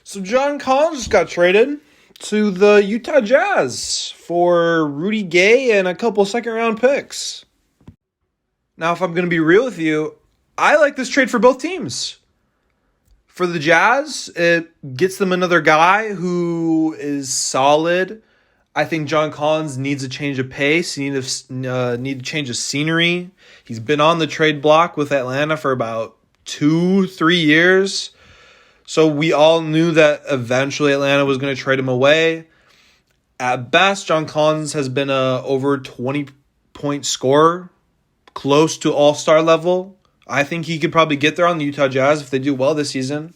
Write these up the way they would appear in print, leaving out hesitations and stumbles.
So John Collins just got traded to the Utah Jazz for Rudy Gay and a couple second round picks. Now, if I'm going to be real with you, I like this trade for both teams. For the Jazz, it gets them another guy who is solid. I think John Collins needs a change of pace. He need to change of scenery. He's been on the trade block with Atlanta for about 2-3 years. So we all knew that eventually Atlanta was going to trade him away. At best, John Collins has been a over 20-point scorer, close to all-star level. I think he could probably get there on the Utah Jazz if they do well this season.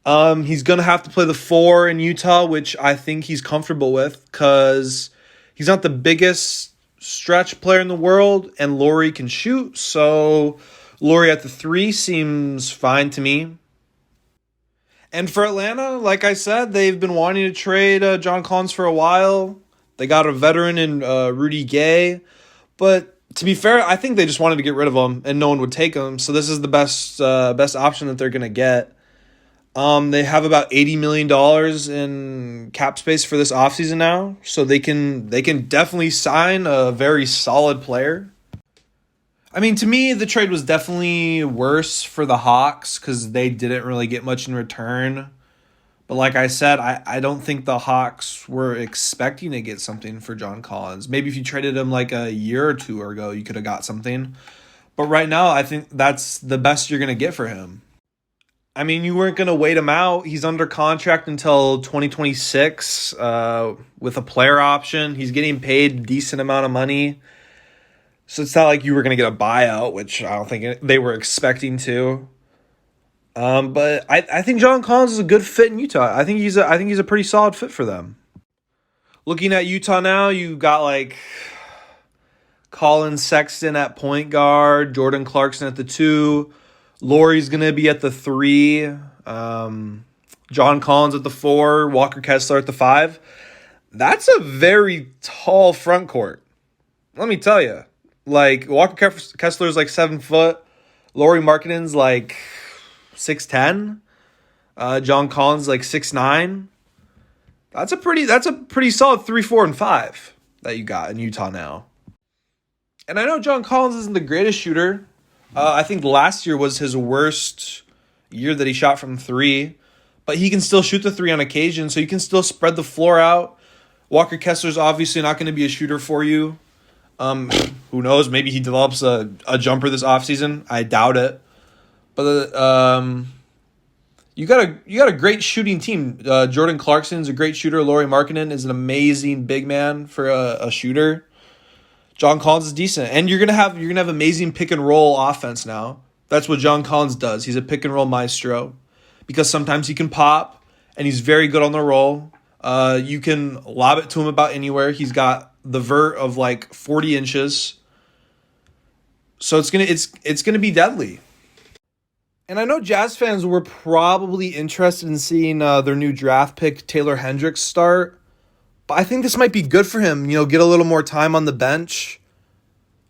He's going to have to play the 4 in Utah, which I think he's comfortable with because he's not the biggest stretch player in the world, and Laurie can shoot. So Laurie at the 3 seems fine to me. And for Atlanta, like I said, they've been wanting to trade John Collins for a while. They got a veteran in Rudy Gay. But to be fair, I think they just wanted to get rid of him, and no one would take him. So this is the best option that they're going to get. They have about $80 million in cap space for this offseason now. So they can definitely sign a very solid player. I mean, to me, the trade was definitely worse for the Hawks because they didn't really get much in return. But like I said, I don't think the Hawks were expecting to get something for John Collins. Maybe if you traded him like a year or two ago, you could have got something. But right now, I think that's the best you're going to get for him. I mean, you weren't going to wait him out. He's under contract until 2026 with a player option. He's getting paid a decent amount of money. So it's not like you were going to get a buyout, which I don't think they were expecting to. But I think John Collins is a good fit in Utah. I think he's a pretty solid fit for them. Looking at Utah now, you got like Colin Sexton at point guard, Jordan Clarkson at the 2, Laurie's going to be at the 3, John Collins at the 4, Walker Kessler at the 5. That's a very tall front court. Let me tell you. Like, Walker Kessler's like 7 foot. Lauri Markkanen's like 6'10". John Collins like 6'9". That's a pretty solid 3, 4, and 5 that you got in Utah now. And I know John Collins isn't the greatest shooter. I think last year was his worst year that he shot from 3. But he can still shoot the 3 on occasion, so you can still spread the floor out. Walker Kessler's obviously not going to be a shooter for you. Who knows? Maybe he develops a jumper this offseason. I doubt it. But you got a great shooting team. Jordan Clarkson's a great shooter. Lauri Markkanen is an amazing big man for a shooter. John Collins is decent, and you're gonna have amazing pick and roll offense now. That's what John Collins does. He's a pick and roll maestro because sometimes he can pop, and he's very good on the roll. You can lob it to him about anywhere. He's got the vert of like 40 inches. So it's gonna be deadly. And I know Jazz fans were probably interested in seeing their new draft pick Taylor Hendricks start, but I think this might be good for him. You know, get a little more time on the bench.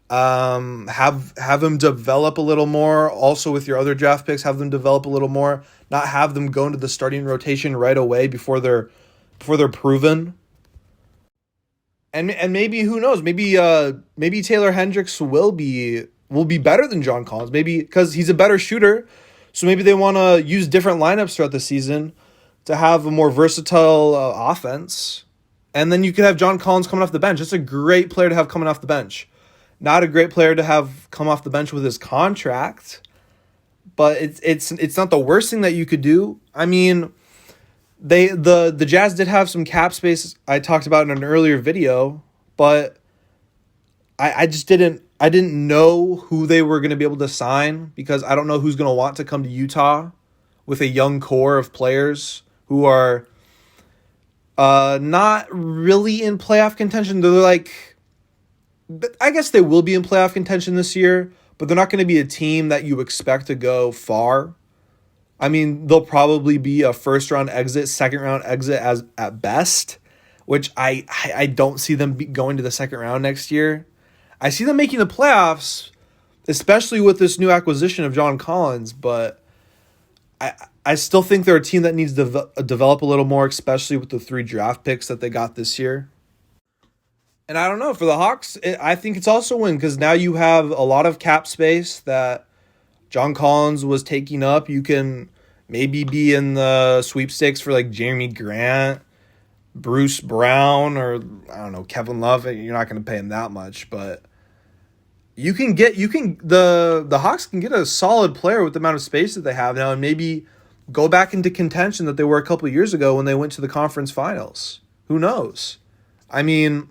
Have him develop a little more. Also, with your other draft picks, have them develop a little more. Not have them go into the starting rotation right away before they're proven. And maybe, who knows? Maybe Taylor Hendricks will be better than John Collins. Maybe because he's a better shooter. So maybe they want to use different lineups throughout the season to have a more versatile offense. And then you could have John Collins coming off the bench. It's a great player to have coming off the bench. Not a great player to have come off the bench with his contract. But it's not the worst thing that you could do. I mean, the Jazz did have some cap space I talked about in an earlier video, but I didn't know who they were going to be able to sign because I don't know who's going to want to come to Utah with a young core of players who are not really in playoff contention. They're like, I guess they will be in playoff contention this year, but they're not going to be a team that you expect to go far. I mean, they'll probably be a first-round exit, second-round exit as at best, which I don't see them going to the second round next year. I see them making the playoffs, especially with this new acquisition of John Collins, but I I still think they're a team that needs to develop a little more, especially with the 3 draft picks that they got this year. And I don't know, for the Hawks, I think it's also a win because now you have a lot of cap space that John Collins was taking up. You can maybe be in the sweepstakes for like Jeremy Grant, Bruce Brown, or I don't know, Kevin Love. You're not going to pay him that much, but the Hawks can get a solid player with the amount of space that they have now and maybe go back into contention that they were a couple of years ago when they went to the conference finals. Who knows? I mean,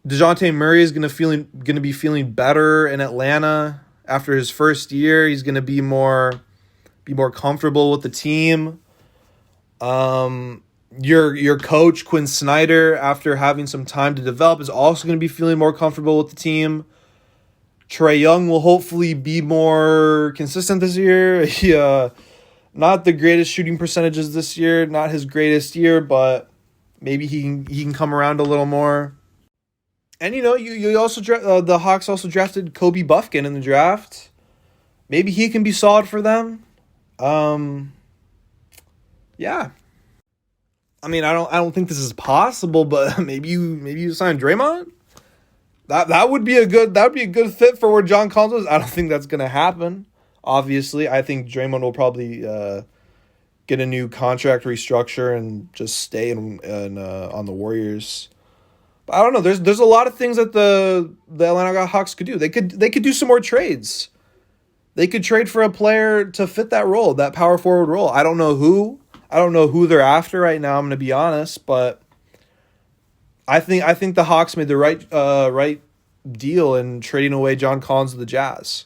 DeJounte Murray is going to be feeling better in Atlanta after his first year. He's going to be more comfortable with the team. Your coach Quinn Snyder, after having some time to develop, is also going to be feeling more comfortable with the team. Trae Young will hopefully be more consistent this year. Not the greatest shooting percentages this year, not his greatest year, but maybe he can come around a little more. And you also the Hawks also drafted Kobe Buffkin in the draft. Maybe he can be solid for them. Yeah. I mean, I don't think this is possible, but maybe you sign Draymond. That would be a good fit for where John Collins is. I don't think that's gonna happen. Obviously, I think Draymond will probably get a new contract restructure and just stay on the Warriors. But I don't know. There's a lot of things that the Atlanta Hawks could do. They could do some more trades. They could trade for a player to fit that role, that power forward role. I don't know who. I don't know who they're after right now. I'm going to be honest, but I think the Hawks made the right deal in trading away John Collins to the Jazz.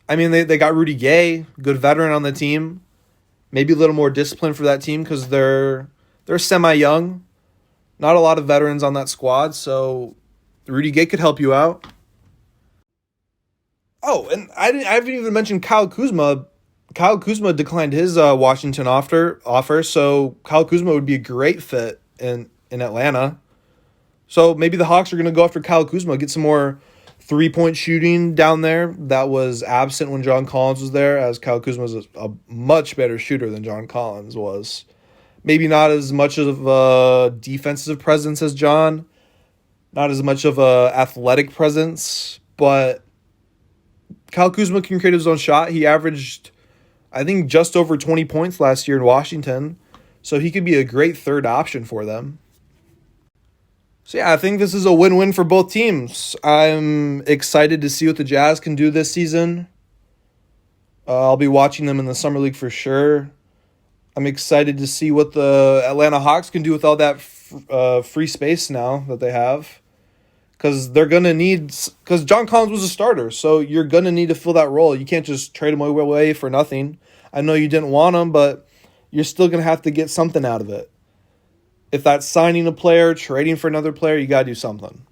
I mean, they got Rudy Gay, good veteran on the team. Maybe a little more discipline for that team because they're semi-young. Not a lot of veterans on that squad, so Rudy Gay could help you out. Oh, and I haven't even mentioned Kyle Kuzma. Kyle Kuzma declined his Washington offer, so Kyle Kuzma would be a great fit in Atlanta. So maybe the Hawks are going to go after Kyle Kuzma, get some more three-point shooting down there that was absent when John Collins was there, as Kyle Kuzma is a much better shooter than John Collins was. Maybe not as much of a defensive presence as John, not as much of a athletic presence, but Kyle Kuzma can create his own shot. He averaged, I think, just over 20 points last year in Washington, so he could be a great third option for them. So yeah, I think this is a win-win for both teams. I'm excited to see what the Jazz can do this season. I'll be watching them in the Summer League for sure. I'm excited to see what the Atlanta Hawks can do with all that free space now that they have. Because John Collins was a starter, so you're going to need to fill that role. You can't just trade him away for nothing. I know you didn't want him, but you're still going to have to get something out of it. If that's signing a player, trading for another player, you got to do something.